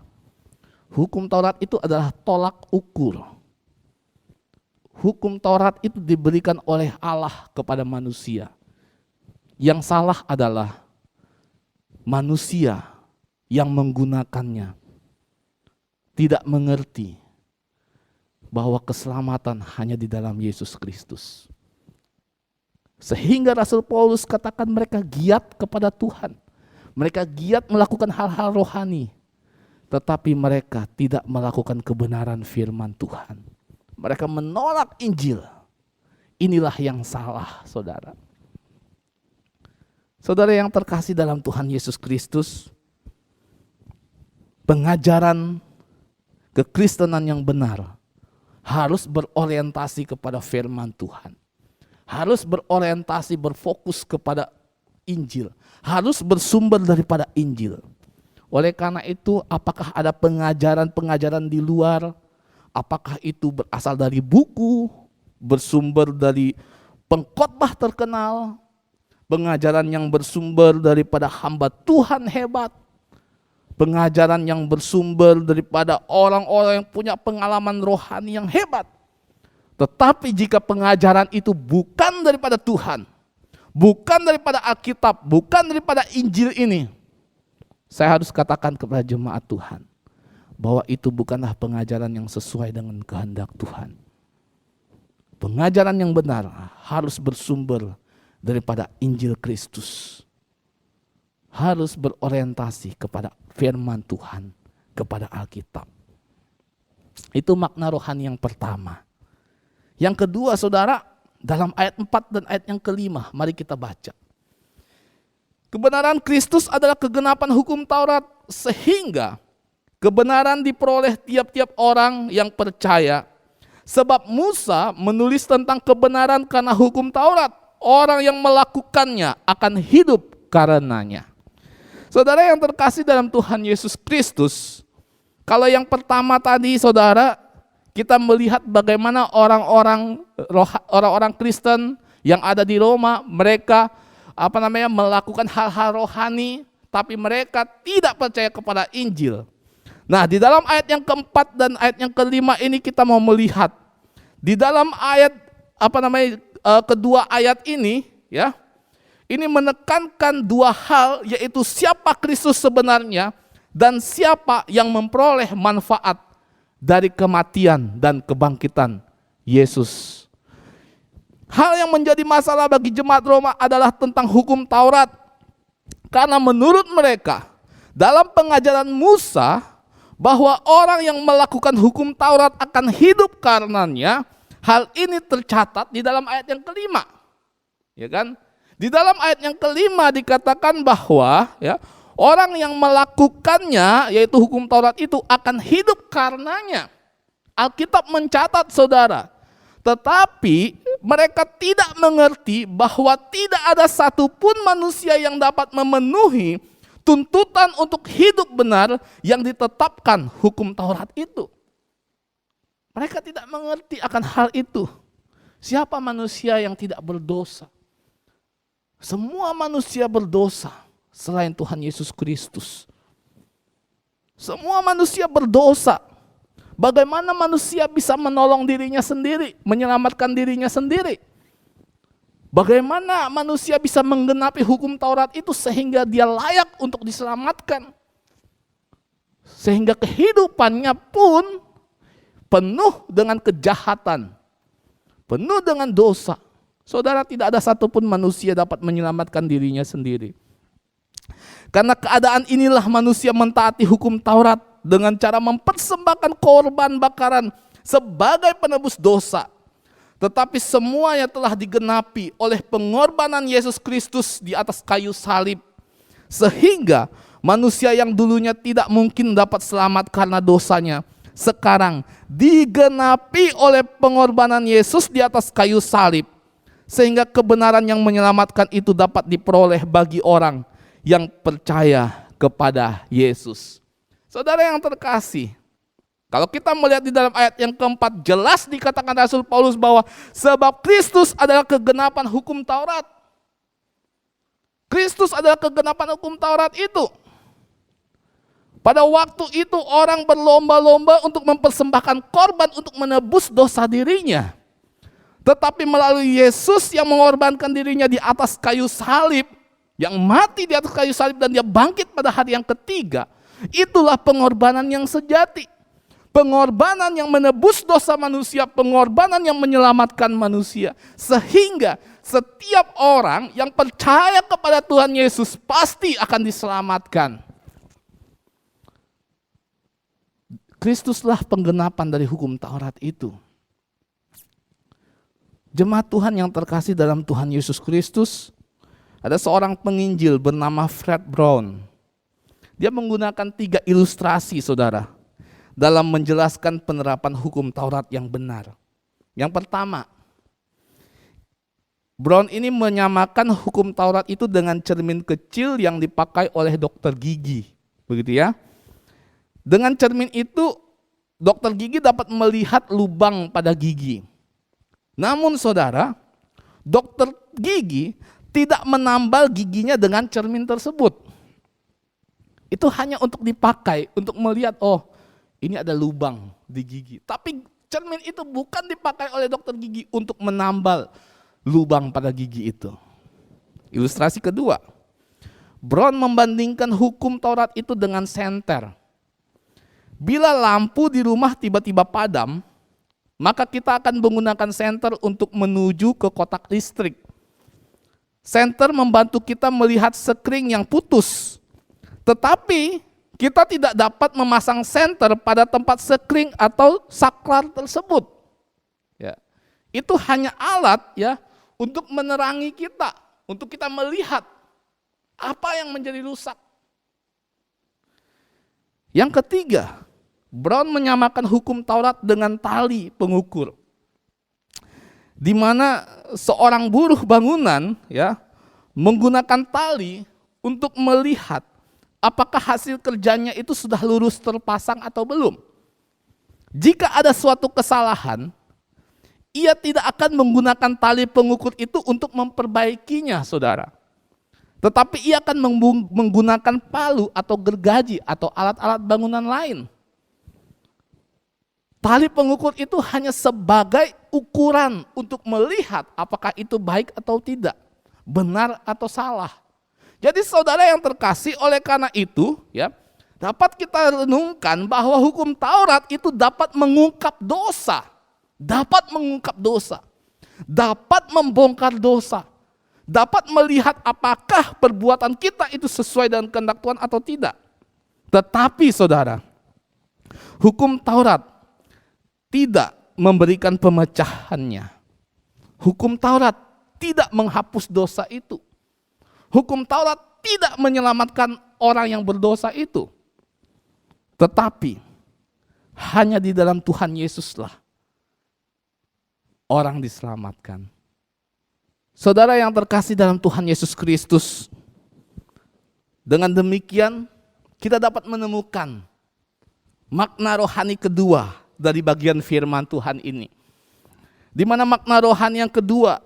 Hukum Taurat itu adalah tolak ukur. Hukum Taurat itu diberikan oleh Allah kepada manusia. Yang salah adalah manusia yang menggunakannya tidak mengerti bahwa keselamatan hanya di dalam Yesus Kristus. Sehingga Rasul Paulus katakan mereka giat kepada Tuhan. Mereka giat melakukan hal-hal rohani, tetapi mereka tidak melakukan kebenaran firman Tuhan. Mereka menolak Injil. Inilah yang salah, saudara. Saudara yang terkasih dalam Tuhan Yesus Kristus, pengajaran kekristenan yang benar harus berorientasi kepada firman Tuhan. Harus berorientasi, berfokus kepada Injil, harus bersumber daripada Injil. Oleh karena itu, apakah ada pengajaran-pengajaran di luar, apakah itu berasal dari buku, bersumber dari pengkhotbah terkenal, pengajaran yang bersumber daripada hamba Tuhan hebat, pengajaran yang bersumber daripada orang-orang yang punya pengalaman rohani yang hebat. Tetapi jika pengajaran itu bukan daripada Tuhan, bukan daripada Alkitab, bukan daripada Injil ini, saya harus katakan kepada jemaat Tuhan bahwa itu bukanlah pengajaran yang sesuai dengan kehendak Tuhan. Pengajaran yang benar harus bersumber daripada Injil Kristus. Harus berorientasi kepada firman Tuhan, kepada Alkitab. Itu makna rohani yang pertama. Yang kedua, saudara, dalam ayat 4 dan ayat yang kelima, mari kita baca. Kebenaran Kristus adalah kegenapan hukum Taurat, sehingga kebenaran diperoleh tiap-tiap orang yang percaya. Sebab Musa menulis tentang kebenaran karena hukum Taurat. Orang yang melakukannya akan hidup karenanya. Saudara yang terkasih dalam Tuhan Yesus Kristus, kalau yang pertama tadi, saudara, kita melihat bagaimana orang-orang Kristen yang ada di Roma, mereka melakukan hal-hal rohani, tapi mereka tidak percaya kepada Injil. Nah, di dalam ayat yang keempat dan ayat yang kelima ini kita mau melihat di dalam ayat kedua ayat ini, ya, ini menekankan dua hal, yaitu siapa Kristus sebenarnya dan siapa yang memperoleh manfaat dari kematian dan kebangkitan Yesus. Hal yang menjadi masalah bagi jemaat Roma adalah tentang hukum Taurat. Karena menurut mereka, dalam pengajaran Musa, bahwa orang yang melakukan hukum Taurat akan hidup karenanya, hal ini tercatat di dalam ayat yang kelima. Ya kan? Di dalam ayat yang kelima dikatakan bahwa ya, orang yang melakukannya, yaitu hukum Taurat itu, akan hidup karenanya. Alkitab mencatat, saudara. Tetapi mereka tidak mengerti bahwa tidak ada satupun manusia yang dapat memenuhi tuntutan untuk hidup benar yang ditetapkan hukum Taurat itu. Mereka tidak mengerti akan hal itu. Siapa manusia yang tidak berdosa? Semua manusia berdosa selain Tuhan Yesus Kristus. Semua manusia berdosa. Bagaimana manusia bisa menolong dirinya sendiri, menyelamatkan dirinya sendiri? Bagaimana manusia bisa menggenapi hukum Taurat itu sehingga dia layak untuk diselamatkan? Sehingga kehidupannya pun penuh dengan kejahatan, penuh dengan dosa. Saudara, tidak ada satupun manusia dapat menyelamatkan dirinya sendiri. Karena keadaan inilah manusia mentaati hukum Taurat dengan cara mempersembahkan korban bakaran sebagai penebus dosa. Tetapi semuanya telah digenapi oleh pengorbanan Yesus Kristus di atas kayu salib. Sehingga manusia yang dulunya tidak mungkin dapat selamat karena dosanya, sekarang digenapi oleh pengorbanan Yesus di atas kayu salib. Sehingga kebenaran yang menyelamatkan itu dapat diperoleh bagi orang yang percaya kepada Yesus. Saudara yang terkasih, kalau kita melihat di dalam ayat yang keempat, jelas dikatakan Rasul Paulus bahwa sebab Kristus adalah kegenapan hukum Taurat. Kristus adalah kegenapan hukum Taurat itu. Pada waktu itu orang berlomba-lomba untuk mempersembahkan korban untuk menebus dosa dirinya. Tetapi melalui Yesus yang mengorbankan dirinya di atas kayu salib, yang mati di atas kayu salib dan dia bangkit pada hari yang ketiga, itulah pengorbanan yang sejati. Pengorbanan yang menebus dosa manusia, pengorbanan yang menyelamatkan manusia. Sehingga setiap orang yang percaya kepada Tuhan Yesus pasti akan diselamatkan. Kristuslah penggenapan dari hukum Taurat itu. Jemaat Tuhan yang terkasih dalam Tuhan Yesus Kristus, ada seorang penginjil bernama Fred Brown. Dia menggunakan 3 ilustrasi, saudara, dalam menjelaskan penerapan hukum Taurat yang benar. Yang pertama, Brown ini menyamakan hukum Taurat itu dengan cermin kecil yang dipakai oleh dokter gigi. Begitu ya. Dengan cermin itu, dokter gigi dapat melihat lubang pada gigi. Namun saudara, dokter gigi tidak menambal giginya dengan cermin tersebut. Itu hanya untuk dipakai, untuk melihat, oh ini ada lubang di gigi. Tapi cermin itu bukan dipakai oleh dokter gigi untuk menambal lubang pada gigi itu. Ilustrasi kedua, Brown membandingkan hukum Taurat itu dengan senter. Bila lampu di rumah tiba-tiba padam, maka kita akan menggunakan senter untuk menuju ke kotak listrik. Senter membantu kita melihat sekring yang putus. Tetapi kita tidak dapat memasang senter pada tempat sekring atau saklar tersebut. Ya. Itu hanya alat ya untuk menerangi kita, untuk kita melihat apa yang menjadi rusak. Yang ketiga, Brown menyamakan hukum Taurat dengan tali pengukur. Di mana seorang buruh bangunan ya menggunakan tali untuk melihat apakah hasil kerjanya itu sudah lurus terpasang atau belum. Jika ada suatu kesalahan, ia tidak akan menggunakan tali pengukur itu untuk memperbaikinya, saudara. Tetapi ia akan menggunakan palu atau gergaji atau alat-alat bangunan lain. Tali pengukur itu hanya sebagai ukuran untuk melihat apakah itu baik atau tidak, benar atau salah. Jadi saudara yang terkasih, oleh karena itu ya, dapat kita renungkan bahwa hukum Taurat itu dapat mengungkap dosa. Dapat mengungkap dosa, dapat membongkar dosa, dapat melihat apakah perbuatan kita itu sesuai dengan kehendak Tuhan atau tidak. Tetapi saudara, hukum Taurat tidak memberikan pemecahannya. Hukum Taurat tidak menghapus dosa itu. Hukum Taurat tidak menyelamatkan orang yang berdosa itu. Tetapi hanya di dalam Tuhan Yesuslah orang diselamatkan. Saudara yang terkasih dalam Tuhan Yesus Kristus, dengan demikian kita dapat menemukan makna rohani kedua dari bagian firman Tuhan ini. Di mana makna rohani yang kedua,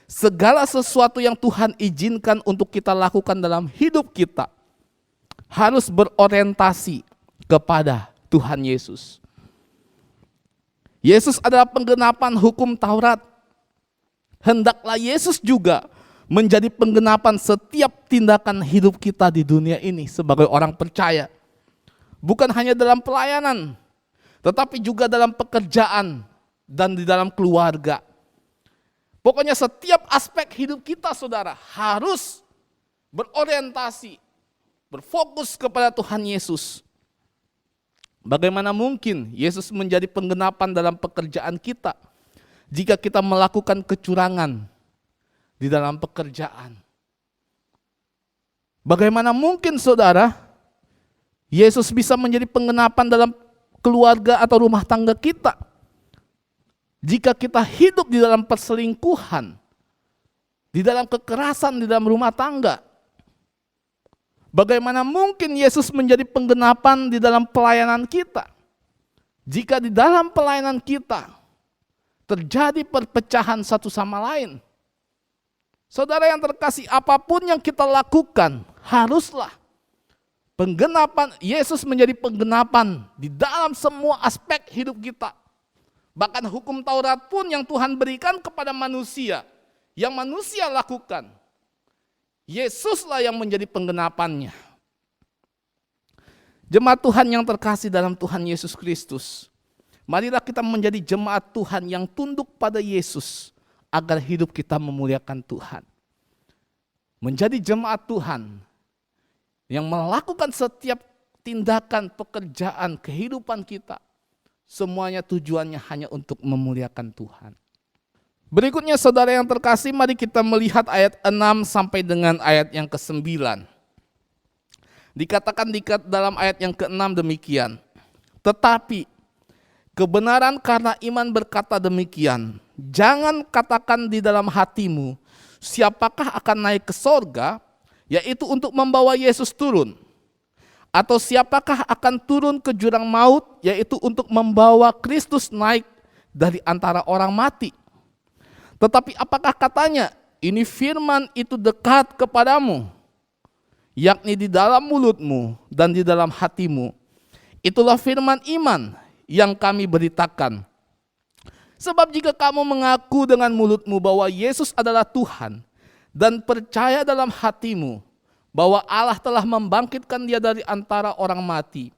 segala sesuatu yang Tuhan izinkan untuk kita lakukan dalam hidup kita harus berorientasi kepada Tuhan Yesus. Yesus adalah penggenapan hukum Taurat. Hendaklah Yesus juga menjadi penggenapan setiap tindakan hidup kita di dunia ini sebagai orang percaya. Bukan hanya dalam pelayanan, tetapi juga dalam pekerjaan dan di dalam keluarga. Pokoknya setiap aspek hidup kita, saudara, harus berorientasi, berfokus kepada Tuhan Yesus. Bagaimana mungkin Yesus menjadi penggenapan dalam pekerjaan kita jika kita melakukan kecurangan di dalam pekerjaan? Bagaimana mungkin saudara Yesus bisa menjadi penggenapan dalam keluarga atau rumah tangga kita jika kita hidup di dalam perselingkuhan, di dalam kekerasan di dalam rumah tangga? Bagaimana mungkin Yesus menjadi penggenapan di dalam pelayanan kita jika di dalam pelayanan kita terjadi perpecahan satu sama lain? Saudara yang terkasih, apapun yang kita lakukan haruslah penggenapan Yesus menjadi penggenapan di dalam semua aspek hidup kita. Bahkan hukum Taurat pun yang Tuhan berikan kepada manusia, yang manusia lakukan, Yesuslah yang menjadi penggenapannya. Jemaat Tuhan yang terkasih dalam Tuhan Yesus Kristus, marilah kita menjadi jemaat Tuhan yang tunduk pada Yesus agar hidup kita memuliakan Tuhan. Menjadi jemaat Tuhan yang melakukan setiap tindakan, pekerjaan, kehidupan kita, semuanya tujuannya hanya untuk memuliakan Tuhan. Berikutnya saudara yang terkasih, mari kita melihat ayat 6 sampai dengan ayat yang ke-9. Dikatakan dalam ayat yang ke-6 demikian. Tetapi kebenaran karena iman berkata demikian, jangan katakan di dalam hatimu, siapakah akan naik ke sorga, yaitu untuk membawa Yesus turun. Atau siapakah akan turun ke jurang maut, yaitu untuk membawa Kristus naik dari antara orang mati. Tetapi apakah katanya, ini firman itu dekat kepadamu, yakni di dalam mulutmu dan di dalam hatimu. Itulah firman iman yang kami beritakan. Sebab jika kamu mengaku dengan mulutmu bahwa Yesus adalah Tuhan, dan percaya dalam hatimu bahwa Allah telah membangkitkan dia dari antara orang mati,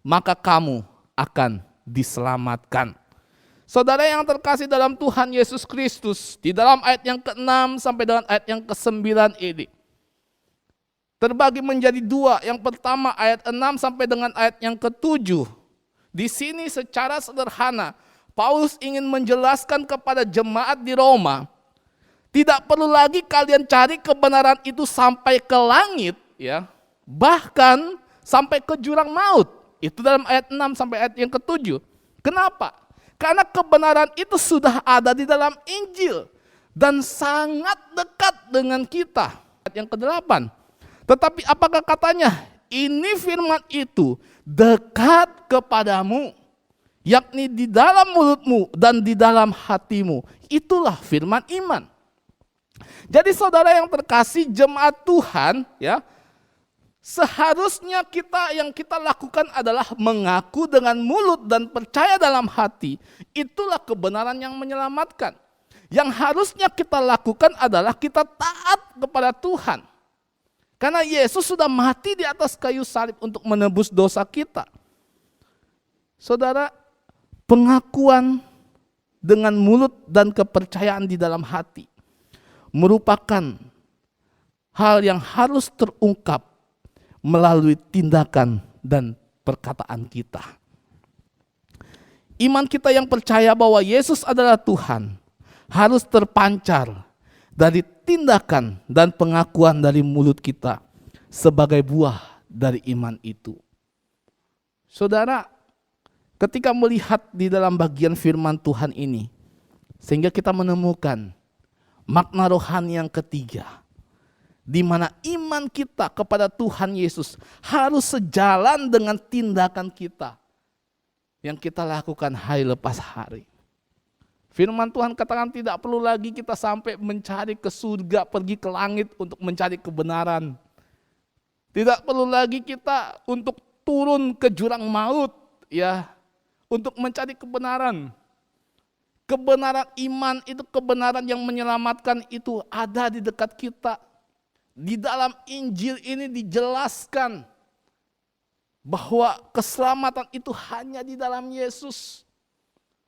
maka kamu akan diselamatkan. Saudara yang terkasih dalam Tuhan Yesus Kristus, di dalam ayat yang ke-6 sampai dengan ayat yang ke-9 ini, terbagi menjadi dua. Yang pertama ayat 6 sampai dengan ayat yang ke-7. Di sini secara sederhana, Paulus ingin menjelaskan kepada jemaat di Roma, tidak perlu lagi kalian cari kebenaran itu sampai ke langit, ya, bahkan sampai ke jurang maut. Itu dalam ayat 6 sampai ayat yang ke-7. Kenapa? Karena kebenaran itu sudah ada di dalam Injil dan sangat dekat dengan kita. Ayat yang ke-8. Tetapi apakah katanya? Ini firman itu dekat kepadamu, yakni di dalam mulutmu dan di dalam hatimu. Itulah firman iman. Jadi saudara yang terkasih, jemaat Tuhan, ya, seharusnya yang kita lakukan adalah mengaku dengan mulut dan percaya dalam hati. Itulah kebenaran yang menyelamatkan. Yang harusnya kita lakukan adalah kita taat kepada Tuhan. Karena Yesus sudah mati di atas kayu salib untuk menebus dosa kita. Saudara, pengakuan dengan mulut dan kepercayaan di dalam hati merupakan hal yang harus terungkap melalui tindakan dan perkataan kita. Iman kita yang percaya bahwa Yesus adalah Tuhan harus terpancar dari tindakan dan pengakuan dari mulut kita sebagai buah dari iman itu. Saudara, ketika melihat di dalam bagian firman Tuhan ini, sehingga kita menemukan makna rohani yang ketiga, di mana iman kita kepada Tuhan Yesus harus sejalan dengan tindakan kita yang kita lakukan hari lepas hari. Firman Tuhan katakan tidak perlu lagi kita sampai mencari ke surga, pergi ke langit untuk mencari kebenaran. Tidak perlu lagi kita untuk turun ke jurang maut, ya, untuk mencari kebenaran. Kebenaran iman itu, kebenaran yang menyelamatkan itu ada di dekat kita. Di dalam Injil ini dijelaskan bahwa keselamatan itu hanya di dalam Yesus.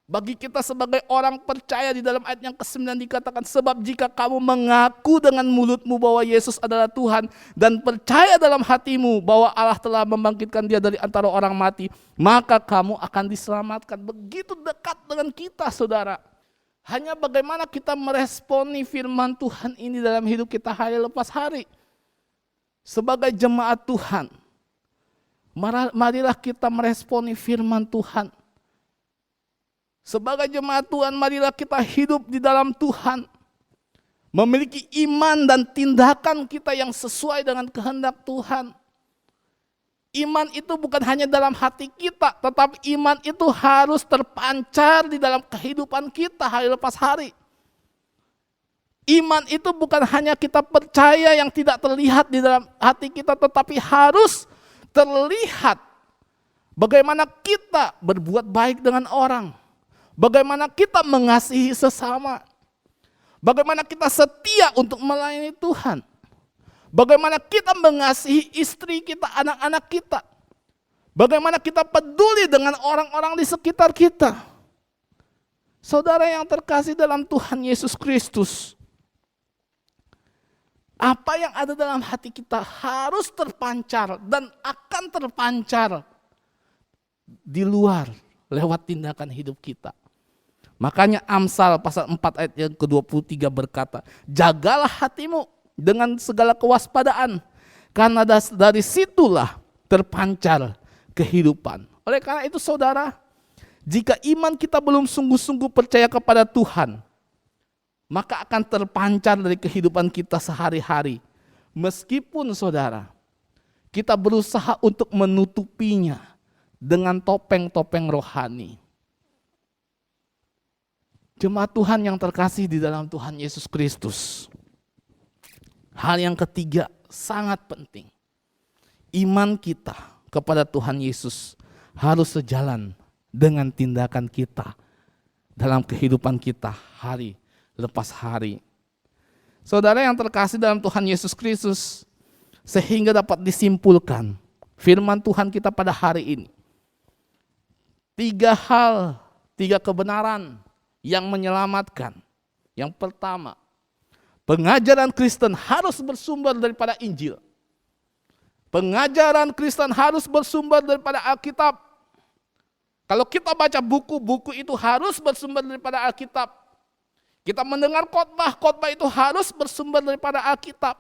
Bagi kita sebagai orang percaya, di dalam ayat yang ke-9 dikatakan, sebab jika kamu mengaku dengan mulutmu bahwa Yesus adalah Tuhan dan percaya dalam hatimu bahwa Allah telah membangkitkan dia dari antara orang mati, maka kamu akan diselamatkan. Begitu dekat dengan kita, saudara. Hanya bagaimana kita meresponi firman Tuhan ini dalam hidup kita hari lepas hari. Sebagai jemaat Tuhan, marilah kita meresponi firman Tuhan. Sebagai jemaat Tuhan, marilah kita hidup di dalam Tuhan, memiliki iman dan tindakan kita yang sesuai dengan kehendak Tuhan. Iman itu bukan hanya dalam hati kita, tetapi iman itu harus terpancar di dalam kehidupan kita hari lepas hari. Iman itu bukan hanya kita percaya yang tidak terlihat di dalam hati kita, tetapi harus terlihat bagaimana kita berbuat baik dengan orang. Bagaimana kita mengasihi sesama. Bagaimana kita setia untuk melayani Tuhan. Bagaimana kita mengasihi istri kita, anak-anak kita. Bagaimana kita peduli dengan orang-orang di sekitar kita. Saudara yang terkasih dalam Tuhan Yesus Kristus, apa yang ada dalam hati kita harus terpancar dan akan terpancar di luar lewat tindakan hidup kita. Makanya Amsal pasal 4 ayat yang ke-23 berkata, jagalah hatimu dengan segala kewaspadaan, karena dari situlah terpancar kehidupan. Oleh karena itu saudara, jika iman kita belum sungguh-sungguh percaya kepada Tuhan, maka akan terpancar dari kehidupan kita sehari-hari. Meskipun saudara, kita berusaha untuk menutupinya dengan topeng-topeng rohani. Jemaat Tuhan yang terkasih di dalam Tuhan Yesus Kristus. Hal yang ketiga sangat penting. Iman kita kepada Tuhan Yesus harus sejalan dengan tindakan kita dalam kehidupan kita hari lepas hari. Saudara yang terkasih dalam Tuhan Yesus Kristus, sehingga dapat disimpulkan firman Tuhan kita pada hari ini. 3 hal, 3 kebenaran yang menyelamatkan. Yang pertama, pengajaran Kristen harus bersumber daripada Injil. Pengajaran Kristen harus bersumber daripada Alkitab. Kalau kita baca buku-buku itu harus bersumber daripada Alkitab. Kita mendengar khotbah itu harus bersumber daripada Alkitab.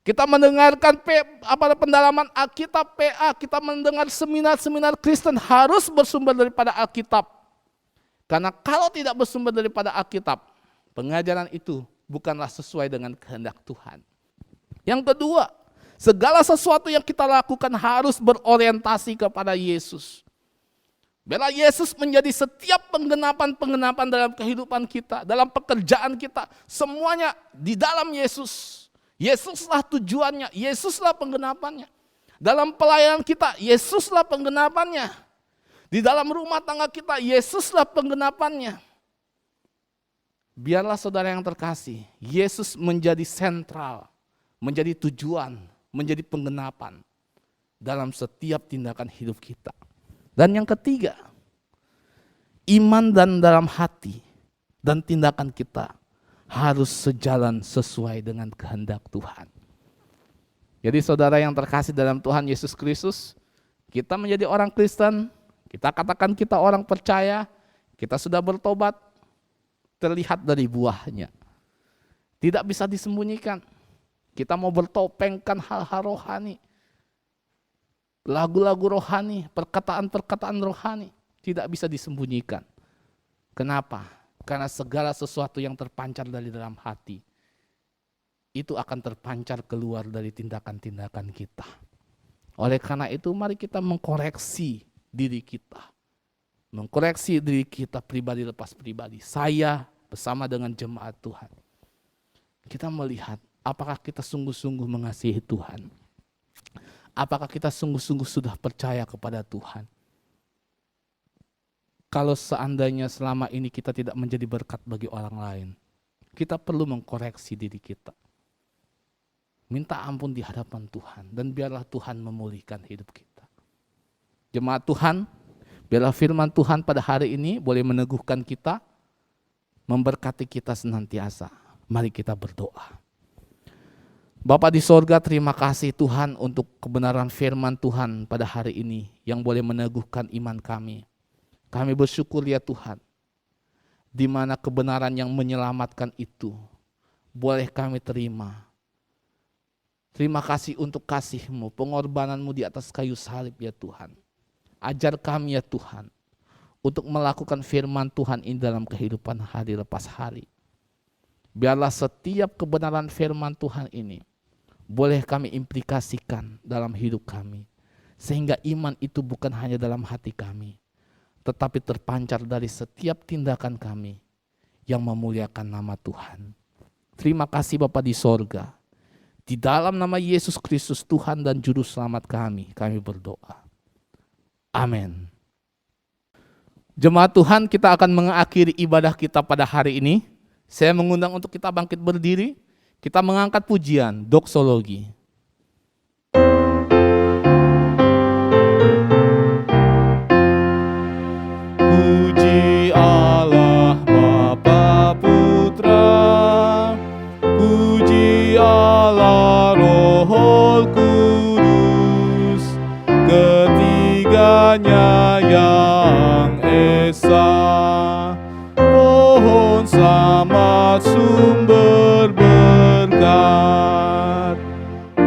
Kita mendengarkan pendalaman Alkitab PA, kita mendengar seminar-seminar Kristen harus bersumber daripada Alkitab. Karena kalau tidak bersumber daripada Alkitab, pengajaran itu bukanlah sesuai dengan kehendak Tuhan. Yang kedua, segala sesuatu yang kita lakukan harus berorientasi kepada Yesus. Biarlah Yesus menjadi setiap penggenapan-penggenapan dalam kehidupan kita, dalam pekerjaan kita, semuanya di dalam Yesus. Yesuslah tujuannya, Yesuslah penggenapannya. Dalam pelayanan kita, Yesuslah penggenapannya. Di dalam rumah tangga kita, Yesuslah penggenapannya. Biarlah saudara yang terkasih, Yesus menjadi sentral, menjadi tujuan, menjadi penggenapan dalam setiap tindakan hidup kita. Dan yang ketiga, iman dan dalam hati dan tindakan kita harus sejalan sesuai dengan kehendak Tuhan. Jadi saudara yang terkasih dalam Tuhan Yesus Kristus, kita menjadi orang Kristen, kita katakan kita orang percaya, kita sudah bertobat, terlihat dari buahnya. Tidak bisa disembunyikan. Kita mau bertopengkan hal-hal rohani, lagu-lagu rohani, perkataan-perkataan rohani, tidak bisa disembunyikan. Kenapa? Karena segala sesuatu yang terpancar dari dalam hati, itu akan terpancar keluar dari tindakan-tindakan kita. Oleh karena itu mari kita mengkoreksi diri kita. Mengkoreksi diri kita pribadi lepas pribadi. Saya bersama dengan jemaat Tuhan. Kita melihat apakah kita sungguh-sungguh mengasihi Tuhan. Apakah kita sungguh-sungguh sudah percaya kepada Tuhan. Kalau seandainya selama ini kita tidak menjadi berkat bagi orang lain, kita perlu mengkoreksi diri kita. Minta ampun di hadapan Tuhan dan biarlah Tuhan memulihkan hidup kita. Jemaat Tuhan, biarlah firman Tuhan pada hari ini boleh meneguhkan kita, memberkati kita senantiasa. Mari kita berdoa. Bapa di sorga, terima kasih Tuhan untuk kebenaran firman Tuhan pada hari ini yang boleh meneguhkan iman kami. Kami bersyukur ya Tuhan, di mana kebenaran yang menyelamatkan itu boleh kami terima. Terima kasih untuk kasih-Mu, pengorbanan-Mu di atas kayu salib ya Tuhan. Ajar kami ya Tuhan untuk melakukan firman Tuhan ini dalam kehidupan hari lepas hari. Biarlah setiap kebenaran firman Tuhan ini boleh kami implikasikan dalam hidup kami. Sehingga iman itu bukan hanya dalam hati kami, tetapi terpancar dari setiap tindakan kami yang memuliakan nama Tuhan. Terima kasih Bapa di sorga. Di dalam nama Yesus Kristus Tuhan dan Juru Selamat kami berdoa. Amin. Jemaat Tuhan, kita akan mengakhiri ibadah kita pada hari ini. Saya mengundang untuk kita bangkit berdiri. Kita mengangkat pujian, doksologi. Puji Allah Bapa Putra, puji Allah Roh Kudus, ketiganya yang esa, pohon selamat sumber berkat.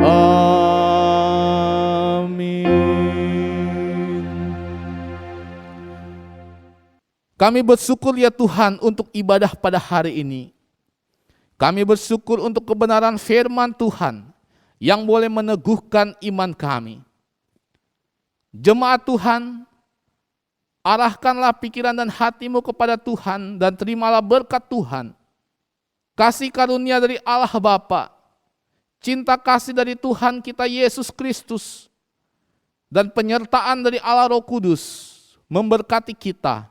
Amin. Kami bersyukur ya Tuhan untuk ibadah pada hari ini. Kami bersyukur untuk kebenaran firman Tuhan yang boleh meneguhkan iman kami. Jemaat Tuhan, arahkanlah pikiran dan hatimu kepada Tuhan dan terimalah berkat Tuhan. Kasih karunia dari Allah Bapa, cinta kasih dari Tuhan kita Yesus Kristus, dan penyertaan dari Allah Roh Kudus memberkati kita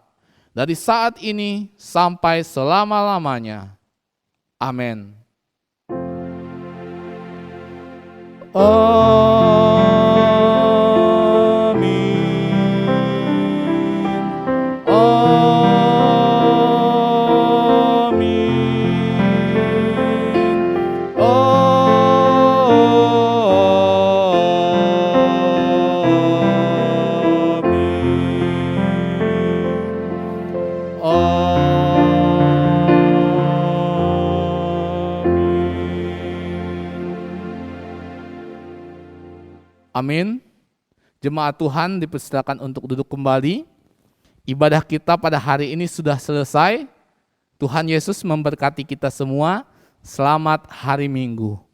dari saat ini sampai selama-lamanya. Amin. Amin. Jemaat Tuhan dipersilakan untuk duduk kembali. Ibadah kita pada hari ini sudah selesai. Tuhan Yesus memberkati kita semua. Selamat hari Minggu.